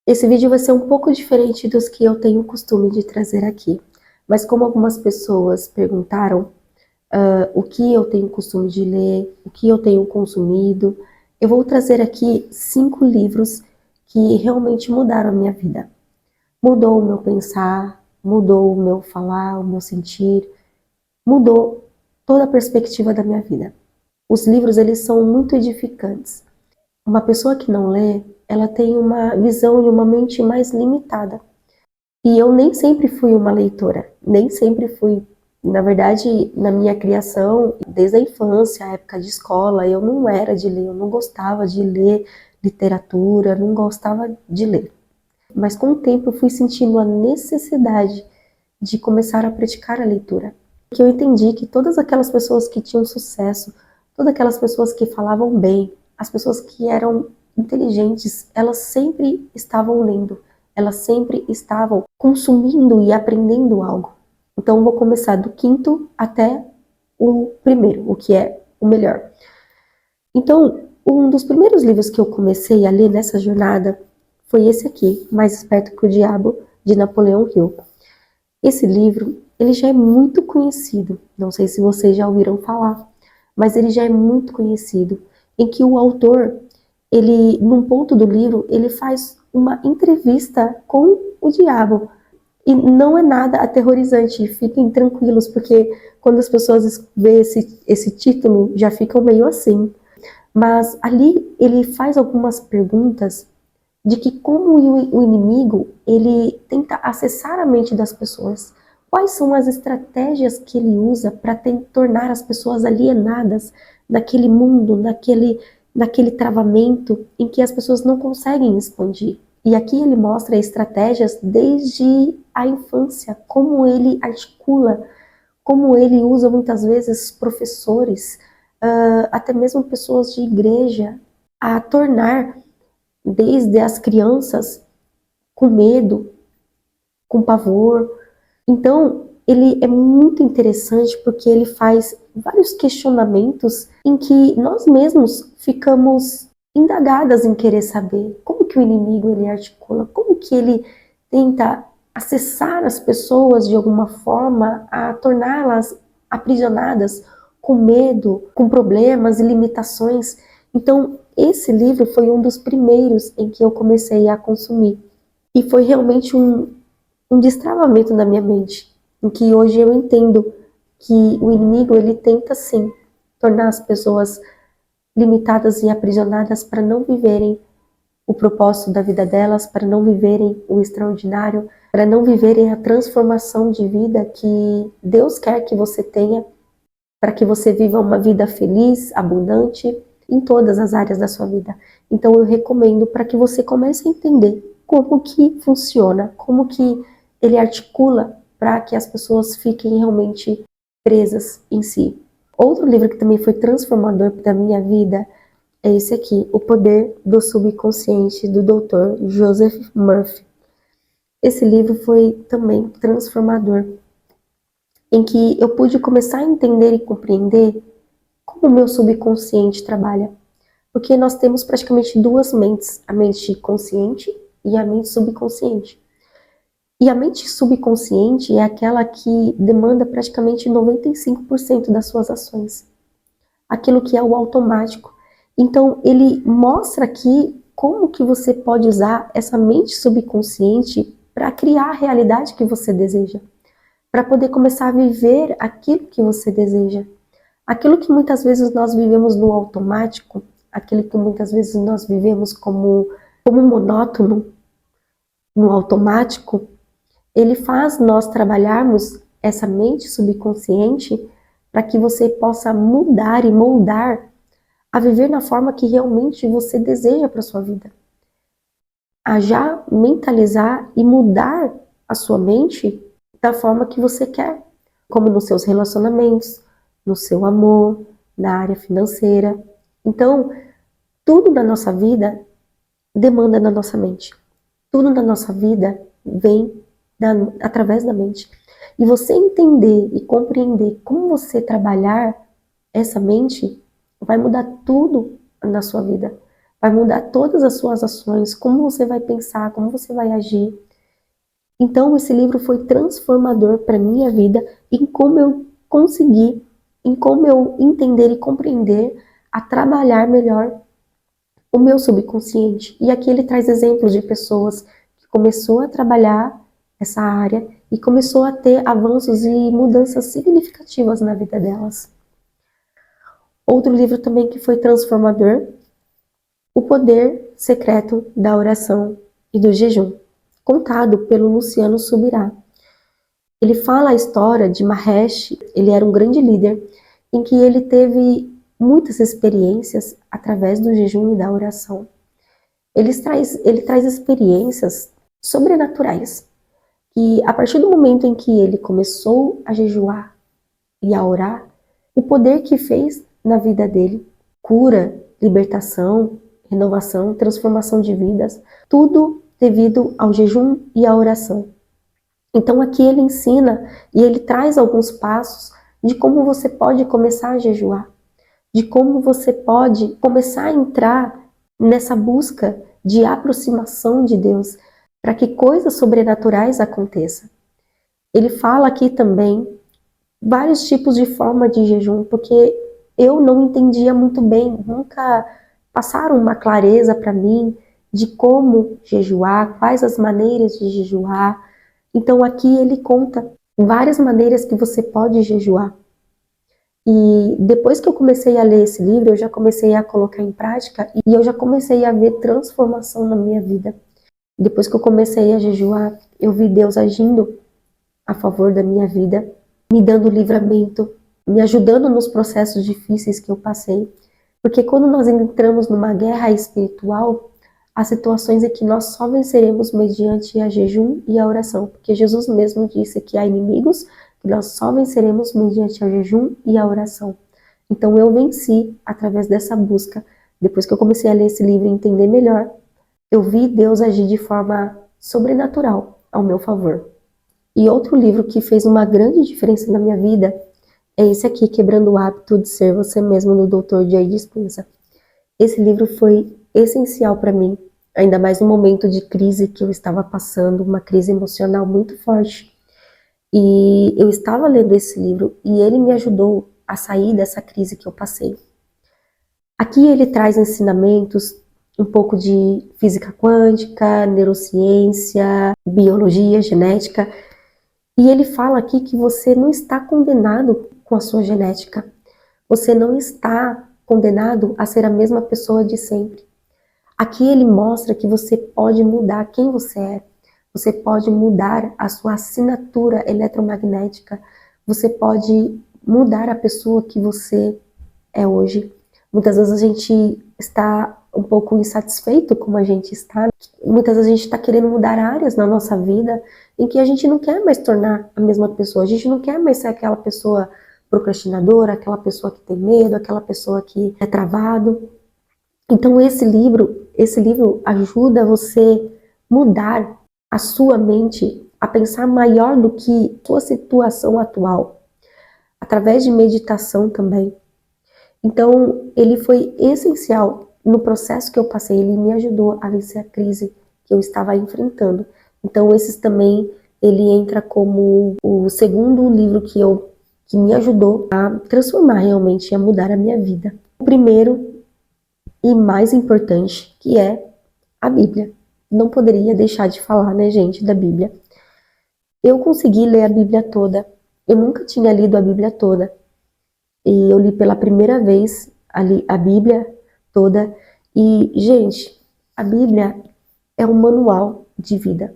Esse vídeo vai ser um pouco diferente dos que eu tenho o costume de trazer aqui, mas como algumas pessoas perguntaram o que eu tenho costume de ler, o que eu tenho consumido, eu vou trazer aqui 5 livros que realmente mudaram a minha vida. Mudou o meu pensar, mudou o meu falar, o meu sentir, mudou toda a perspectiva da minha vida. Os livros, eles são muito edificantes. Uma pessoa que não lê, ela tem uma visão e uma mente mais limitada. E eu nem sempre fui uma leitora, nem sempre fui. Na verdade, na minha criação, desde a infância, a época de escola, eu não era de ler, eu não gostava de ler literatura, não gostava de ler. Mas com o tempo eu fui sentindo a necessidade de começar a praticar a leitura. Porque eu entendi que todas aquelas pessoas que tinham sucesso, todas aquelas pessoas que falavam bem, as pessoas que eram inteligentes, elas sempre estavam lendo, elas sempre estavam consumindo e aprendendo algo. Então eu vou começar do 5º até o primeiro, o que é o melhor. Então, um dos primeiros livros que eu comecei a ler nessa jornada foi esse aqui, Mais Esperto que o Diabo, de Napoleão Hill. Esse livro, ele já é muito conhecido, não sei se vocês já ouviram falar, mas ele já é muito conhecido, em que o autor, ele, num ponto do livro, ele faz uma entrevista com o diabo, e não é nada aterrorizante, fiquem tranquilos, porque quando as pessoas veem esse título, já ficam meio assim, mas ali ele faz algumas perguntas de que como o inimigo, ele tenta acessar a mente das pessoas. Quais são as estratégias que ele usa para tornar as pessoas alienadas naquele mundo, naquele travamento em que as pessoas não conseguem expandir. E aqui ele mostra estratégias desde a infância, como ele articula, como ele usa muitas vezes professores, até mesmo pessoas de igreja, a tornar desde as crianças com medo, com pavor. Então, ele é muito interessante porque ele faz vários questionamentos em que nós mesmos ficamos indagadas em querer saber como que o inimigo ele articula, como que ele tenta acessar as pessoas de alguma forma a torná-las aprisionadas com medo, com problemas e limitações. Então, esse livro foi um dos primeiros em que eu comecei a consumir. E foi realmente um destravamento na minha mente, em que hoje eu entendo que o inimigo, ele tenta sim tornar as pessoas limitadas e aprisionadas para não viverem o propósito da vida delas, para não viverem o extraordinário, para não viverem a transformação de vida que Deus quer que você tenha, para que você viva uma vida feliz, abundante, em todas as áreas da sua vida. Então eu recomendo para que você comece a entender como que funciona, como que ele articula para que as pessoas fiquem realmente presas em si. Outro livro que também foi transformador da minha vida é esse aqui, O Poder do Subconsciente, do Dr. Joseph Murphy. Esse livro foi também transformador, em que eu pude começar a entender e compreender como o meu subconsciente trabalha. Porque nós temos praticamente duas mentes, a mente consciente e a mente subconsciente. E a mente subconsciente é aquela que demanda praticamente 95% das suas ações. Aquilo que é o automático. Então, ele mostra aqui como que você pode usar essa mente subconsciente para criar a realidade que você deseja. Para poder começar a viver aquilo que você deseja. Aquilo que muitas vezes nós vivemos no automático, aquilo que muitas vezes nós vivemos como monótono, no automático, ele faz nós trabalharmos essa mente subconsciente para que você possa mudar e moldar a viver na forma que realmente você deseja para sua vida. A já mentalizar e mudar a sua mente da forma que você quer, como nos seus relacionamentos, no seu amor, na área financeira. Então, tudo na nossa vida demanda da nossa mente. Tudo na nossa vida vem através da mente. E você entender e compreender como você trabalhar essa mente vai mudar tudo na sua vida. vai mudar todas as suas ações, como você vai pensar, como você vai agir. Então, esse livro foi transformador para minha vida em como eu consegui, em como eu entender e compreender a trabalhar melhor o meu subconsciente. E aqui ele traz exemplos de pessoas que começou a trabalhar essa área e começou a ter avanços e mudanças significativas na vida delas. Outro livro também que foi transformador, O Poder Secreto da Oração e do Jejum, contado pelo Luciano Subirá. Ele fala a história de Mahesh, ele era um grande líder, em que ele teve muitas experiências através do jejum e da oração. Ele traz experiências sobrenaturais, que a partir do momento em que ele começou a jejuar e a orar, o poder que fez na vida dele, cura, libertação, renovação, transformação de vidas, tudo devido ao jejum e à oração. Então aqui ele ensina e ele traz alguns passos de como você pode começar a jejuar, de como você pode começar a entrar nessa busca de aproximação de Deus, para que coisas sobrenaturais aconteçam. Ele fala aqui também vários tipos de forma de jejum, porque eu não entendia muito bem, nunca passaram uma clareza para mim de como jejuar, quais as maneiras de jejuar. Então aqui ele conta várias maneiras que você pode jejuar. E depois que eu comecei a ler esse livro, eu já comecei a colocar em prática e eu já comecei a ver transformação na minha vida. Depois que eu comecei a jejuar, eu vi Deus agindo a favor da minha vida, me dando livramento, me ajudando nos processos difíceis que eu passei. Porque quando nós entramos numa guerra espiritual, há situações em que nós só venceremos mediante a jejum e a oração. Porque Jesus mesmo disse que há inimigos que nós só venceremos mediante a jejum e a oração. Então eu venci através dessa busca. Depois que eu comecei a ler esse livro e entender melhor, eu vi Deus agir de forma sobrenatural ao meu favor. E outro livro que fez uma grande diferença na minha vida é esse aqui, Quebrando o Hábito de Ser Você Mesmo, do Dr. Joe Dispenza. Esse livro foi essencial para mim, ainda mais no momento de crise que eu estava passando, uma crise emocional muito forte. E eu estava lendo esse livro e ele me ajudou a sair dessa crise que eu passei. Aqui ele traz ensinamentos, um pouco de física quântica, neurociência, biologia, genética. E ele fala aqui que você não está condenado com a sua genética. Você não está condenado a ser a mesma pessoa de sempre. Aqui ele mostra que você pode mudar quem você é. Você pode mudar a sua assinatura eletromagnética. Você pode mudar a pessoa que você é hoje. Muitas vezes a gente está um pouco insatisfeito como a gente está. Muitas vezes a gente está querendo mudar áreas na nossa vida em que a gente não quer mais tornar a mesma pessoa. A gente não quer mais ser aquela pessoa procrastinadora, aquela pessoa que tem medo, aquela pessoa que é travado. Então esse livro ajuda você mudar a sua mente a pensar maior do que sua situação atual, através de meditação também. Então, ele foi essencial no processo que eu passei, ele me ajudou a vencer a crise que eu estava enfrentando. Então, esses também, ele entra como o segundo livro que me ajudou a transformar realmente, a mudar a minha vida. O primeiro e mais importante, que é a Bíblia. Não poderia deixar de falar, né, gente, da Bíblia. Eu consegui ler a Bíblia toda. Eu nunca tinha lido a Bíblia toda. E eu li pela primeira vez a Bíblia toda. E, gente, a Bíblia é um manual de vida.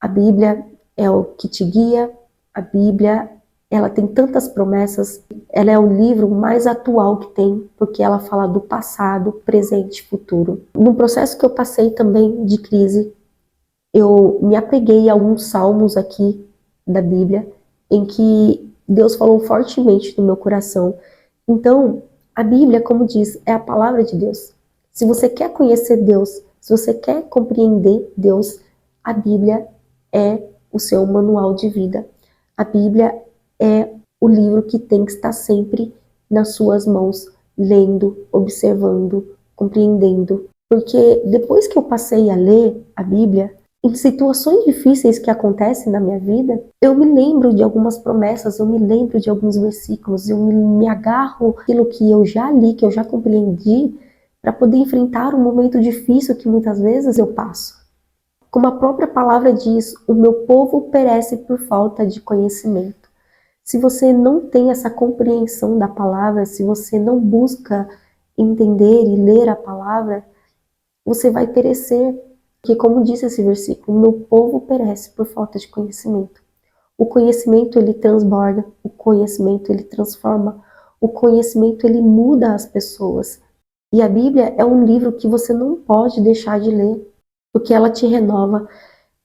A Bíblia é o que te guia. A Bíblia, ela tem tantas promessas. Ela é o livro mais atual que tem, porque ela fala do passado, presente e futuro. No processo que eu passei também de crise, eu me apeguei a alguns salmos aqui da Bíblia, em que Deus falou fortemente no meu coração. Então, a Bíblia, como diz, é a palavra de Deus. Se você quer conhecer Deus, se você quer compreender Deus, a Bíblia é o seu manual de vida. A Bíblia é o livro que tem que estar sempre nas suas mãos, lendo, observando, compreendendo. Porque depois que eu passei a ler a Bíblia, em situações difíceis que acontecem na minha vida, eu me lembro de algumas promessas, eu me lembro de alguns versículos, eu me agarro àquilo que eu já li, que eu já compreendi, para poder enfrentar um momento difícil que muitas vezes eu passo. Como a própria palavra diz, o meu povo perece por falta de conhecimento. Se você não tem essa compreensão da palavra, se você não busca entender e ler a palavra, você vai perecer. Porque, como diz esse versículo, o meu povo perece por falta de conhecimento. O conhecimento, ele transborda, o conhecimento, ele transforma, o conhecimento, ele muda as pessoas. E a Bíblia é um livro que você não pode deixar de ler, porque ela te renova,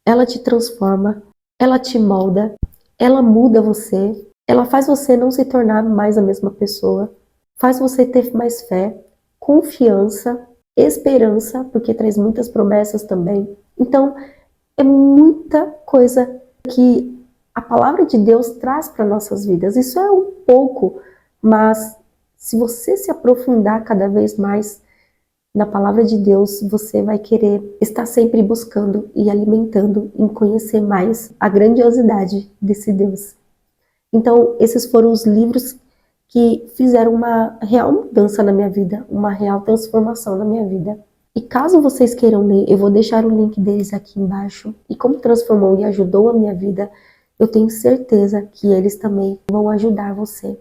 ela te transforma, ela te molda, ela muda você, ela faz você não se tornar mais a mesma pessoa, faz você ter mais fé, confiança, esperança, porque traz muitas promessas também. Então, é muita coisa que a palavra de Deus traz para nossas vidas. Isso é um pouco, mas se você se aprofundar cada vez mais na palavra de Deus, você vai querer estar sempre buscando e alimentando em conhecer mais a grandiosidade desse Deus. Então, esses foram os livros que fizeram uma real mudança na minha vida, uma real transformação na minha vida. E caso vocês queiram ler, eu vou deixar o link deles aqui embaixo. E como transformou e ajudou a minha vida, eu tenho certeza que eles também vão ajudar você.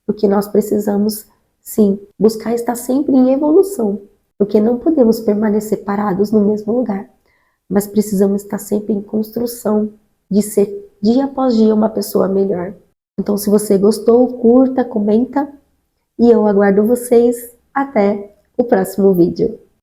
Porque nós precisamos, sim, buscar estar sempre em evolução. Porque não podemos permanecer parados no mesmo lugar. Mas precisamos estar sempre em construção de ser dia após dia uma pessoa melhor. Então, se você gostou, curta, comenta. E eu aguardo vocês até o próximo vídeo.